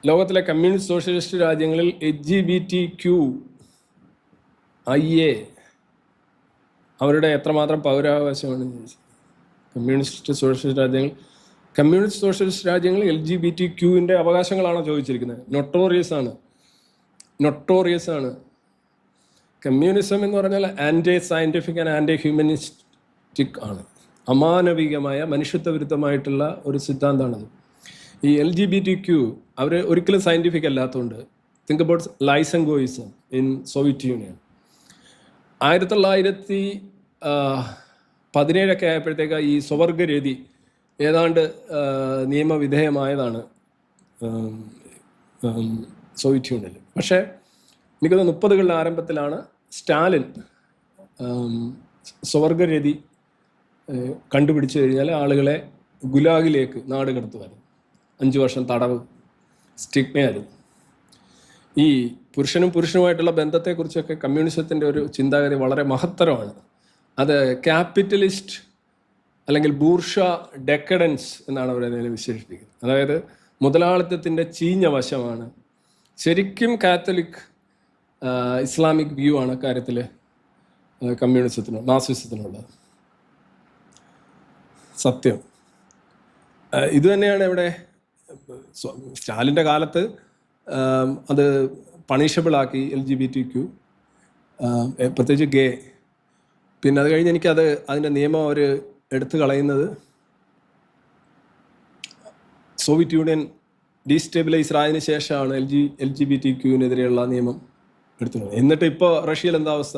ലോകത്തിലെ communist socialist രാജ്യങ്ങളിൽ LGBTQIA അവരുടെ എത്രമാത്രം പൗരാവകാശമാണ് ചോദിച്ചത്. കമ്മ്യൂണിസ്റ്റ് സോഷ്യലിസ്റ്റ് രാജ്യങ്ങൾ LGBTQവിൻ്റെ അവകാശങ്ങളാണോ ചോദിച്ചിരിക്കുന്നത്? നൊട്ടോറിയസ് ആണ്. കമ്മ്യൂണിസം എന്ന് പറഞ്ഞാൽ anti scientific and anti humanistic ആണ്. അമാനവികമായ മനുഷ്യത്വ വിരുദ്ധമായിട്ടുള്ള ഒരു സിദ്ധാന്തമാണത്. ഈ LGBTQ അവർ ഒരിക്കലും സയൻറ്റിഫിക് അല്ലാത്തതുകൊണ്ട് think about Lysenkoism in Soviet Union. 1917 ആയപ്പോഴത്തേക്ക് ഈ സ്വവർഗരതി ഏതാണ്ട് നിയമവിധേയമായതാണ് സോവിയറ്റ് യൂണിയനിൽ. പക്ഷേ എനിക്കത് 30കളുടെ ആരംഭത്തിലാണ് സ്റ്റാലിൻ സ്വവർഗരതി കണ്ടുപിടിച്ചു കഴിഞ്ഞാൽ ആളുകളെ ഗുലാഗിലേക്ക് നാട് കടത്തുമായിരുന്നു. 5 വർഷം തടവ്, സ്റ്റിഗ്മയായിരുന്നു. ഈ പുരുഷനുമായിട്ടുള്ള ബന്ധത്തെക്കുറിച്ചൊക്കെ കമ്മ്യൂണിസത്തിൻ്റെ ഒരു ചിന്താഗതി വളരെ മഹത്തരമാണ്. അത് ക്യാപിറ്റലിസ്റ്റ് അല്ലെങ്കിൽ ബൂർഷ ഡെക്കഡൻസ് എന്നാണ് അവരതിനെ വിശേഷിപ്പിക്കുന്നത്. അതായത് മുതലാളിത്തത്തിൻ്റെ ചീഞ്ഞ വശമാണ്. ശരിക്കും കാത്തലിക് ഇസ്ലാമിക് വ്യൂ ആണ് കാര്യത്തിൽ മാർക്സിസത്തിനുള്ളത്. സത്യം ഇത് തന്നെയാണ് ഇവിടെ സ്റ്റാലിൻ്റെ കാലത്ത് അത് പണിഷബിളാക്കി LGBTQ, പ്രത്യേകിച്ച് ഗേ. പിന്നെ അത് കഴിഞ്ഞ് അതിൻ്റെ നിയമം അവർ എടുത്തു കളയുന്നത് സോവിയറ്റ് യൂണിയൻ ഡീസ്റ്റെബിലൈസ് ആയതിനു ശേഷമാണ് LGBTQവിനെതിരെയുള്ള നിയമം എടുത്തു. എന്നിട്ട് ഇപ്പോൾ റഷ്യയിൽ എന്താ അവസ്ഥ?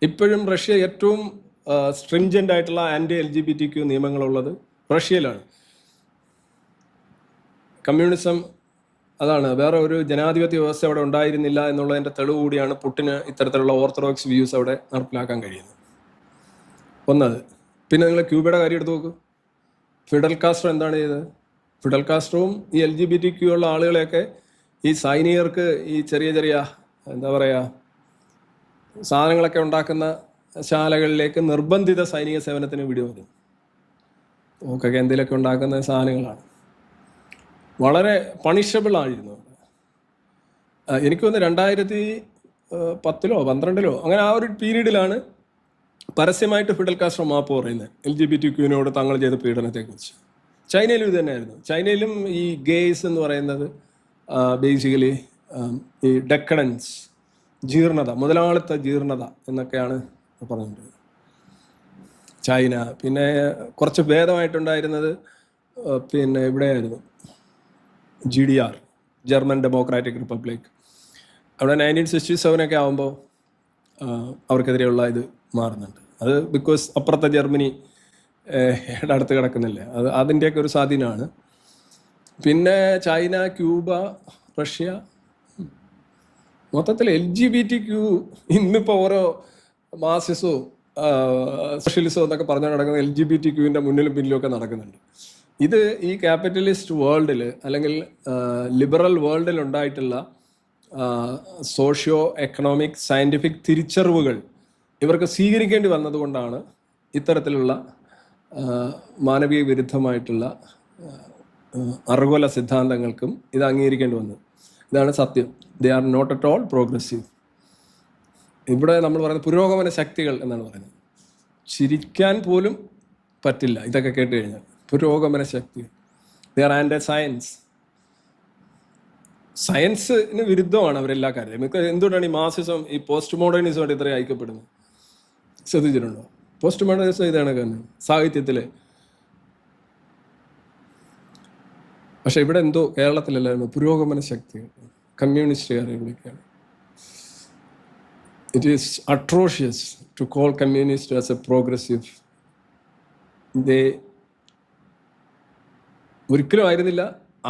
ഇപ്പോഴും റഷ്യ ഏറ്റവും സ്ട്രിഞ്ചൻ്റ് ആയിട്ടുള്ള ആൻറ്റി LGBTQ നിയമങ്ങളുള്ളത് റഷ്യയിലാണ്. കമ്മ്യൂണിസം അതാണ്. വേറെ ഒരു ജനാധിപത്യ വ്യവസ്ഥ അവിടെ ഉണ്ടായിരുന്നില്ല എന്നുള്ളതിൻ്റെ തെളിവ് കൂടിയാണ് പുട്ടിന് ഇത്തരത്തിലുള്ള ഓർത്തഡോക്സ് വ്യൂസ് അവിടെ നടപ്പിലാക്കാൻ കഴിയുന്നത്. ഒന്നത്. പിന്നെ നിങ്ങൾ ക്യൂബയുടെ കാര്യം എടുത്ത് നോക്കൂ. ഫിഡൽ കാസ്ട്രോ എന്താണ് ചെയ്തത്? ഫിഡൽ കാസ്ട്രോവും ഈ LGBTQ ഉള്ള ആളുകളെയൊക്കെ ഈ സൈനികർക്ക് ഈ ചെറിയ എന്താ പറയുക സാധനങ്ങളൊക്കെ ഉണ്ടാക്കുന്ന ശാലകളിലേക്ക് നിർബന്ധിത സൈനിക സേവനത്തിന് വിടുവരും. ഓക്കൊക്കെ എന്തെങ്കിലുമൊക്കെ ഉണ്ടാക്കുന്ന സാധനങ്ങളാണ്. വളരെ പണിഷബിൾ ആയിരുന്നു. എനിക്ക് തോന്നുന്നു 2010-ലോ 12-ലോ അങ്ങനെ ആ ഒരു പീരീഡിലാണ് പരസ്യമായിട്ട് ഫിഡൽ കാസ്ട്രോ മാപ്പ് പറയുന്നത് LGBTQവിനോട് തങ്ങൾ ചെയ്ത പീഡനത്തെക്കുറിച്ച്. ചൈനയിലും ഇത് തന്നെയായിരുന്നു. ചൈനയിലും ഈ ഗേയ്സ് എന്ന് പറയുന്നത് ബേസിക്കലി ഈ ഡെക്കഡൻസ്, ജീർണത, മുതലാളിത്ത ജീർണത എന്നൊക്കെയാണ് പറഞ്ഞിട്ടുള്ളത് ചൈന. പിന്നെ കുറച്ച് ഭേദമായിട്ടുണ്ടായിരുന്നത് പിന്നെ ഇവിടെയായിരുന്നു GDR, ജർമ്മൻ ഡെമോക്രാറ്റിക് റിപ്പബ്ലിക്. അവിടെ 1967 ആകുമ്പോൾ അവർക്കെതിരെയുള്ള ഇത് മാറുന്നുണ്ട്. അത് ബിക്കോസ് അപ്പുറത്തെ ജർമ്മനി അടുത്ത് കിടക്കുന്നില്ലേ, അതിൻ്റെയൊക്കെ ഒരു സ്വാധീനമാണ്. പിന്നെ ചൈന, ക്യൂബ, റഷ്യ, മൊത്തത്തിൽ LGBTQ ഇന്നിപ്പോൾ ഓരോ മാർക്സിസവും സോഷ്യലിസവും എന്നൊക്കെ പറഞ്ഞു നടക്കുന്നത് LGBTQവിൻ്റെ മുന്നിലും പിന്നിലും ഒക്കെ നടക്കുന്നുണ്ട്. ഇത് ഈ ക്യാപിറ്റലിസ്റ്റ് വേൾഡിൽ അല്ലെങ്കിൽ ലിബറൽ വേൾഡിൽ ഉണ്ടായിട്ടുള്ള സോഷ്യോ എക്കണോമിക് സയൻറ്റിഫിക് തിരിച്ചറിവുകൾ ഇവർക്ക് സ്വീകരിക്കേണ്ടി വന്നതുകൊണ്ടാണ് ഇത്തരത്തിലുള്ള മാനവീയ വിരുദ്ധമായിട്ടുള്ള അർഗോല സിദ്ധാന്തങ്ങൾക്കും ഇത് അംഗീകരിക്കേണ്ടി വന്നത്. ഇതാണ് സത്യം. They are not at all progressive. ഇവിടെ നമ്മൾ പറയുന്നത് പുരോഗമന ശക്തികൾ എന്നാണ് പറയുന്നത്. ചിരിക്കാൻ പോലും പറ്റില്ല ഇതൊക്കെ കേട്ട് കഴിഞ്ഞാൽ. പുരോഗമന ശക്തി, ദേ ആർ ആൻറ്റി സയൻസ്. സയൻസിന് വിരുദ്ധമാണ് അവരെല്ലാ കാര്യവും. നമുക്ക് എന്തുകൊണ്ടാണ് ഈ മാർക്സിസം ഈ പോസ്റ്റ് മോഡേണിസമായിട്ട് ഇത്രയും ഐക്യപ്പെടുന്നത്? ശ്രദ്ധിച്ചിട്ടുണ്ടോ? പോസ്റ്റ് മോഡേണിസം ഇതാണ് കാരണം സാഹിത്യത്തിൽ. പക്ഷെ ഇവിടെ എന്തോ കേരളത്തിലല്ലായിരുന്നു പുരോഗമന ശക്തി, കമ്മ്യൂണിസ്റ്റുകാരെ വിളിക്കുകയാണ്. It is atrocious to call communist as a progressive. ഒരിക്കലും ആയിരുന്നില്ല,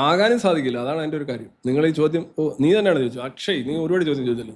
ആകാനും സാധിക്കില്ല. അതാണ് എൻ്റെ ഒരു കാര്യം. നിങ്ങൾ ഈ ചോദ്യം നീ തന്നെയാണ് ചോദിച്ചത്. അക്ഷയ്, നീ ഒരുപാട് ചോദ്യം ചോദിച്ചല്ലോ.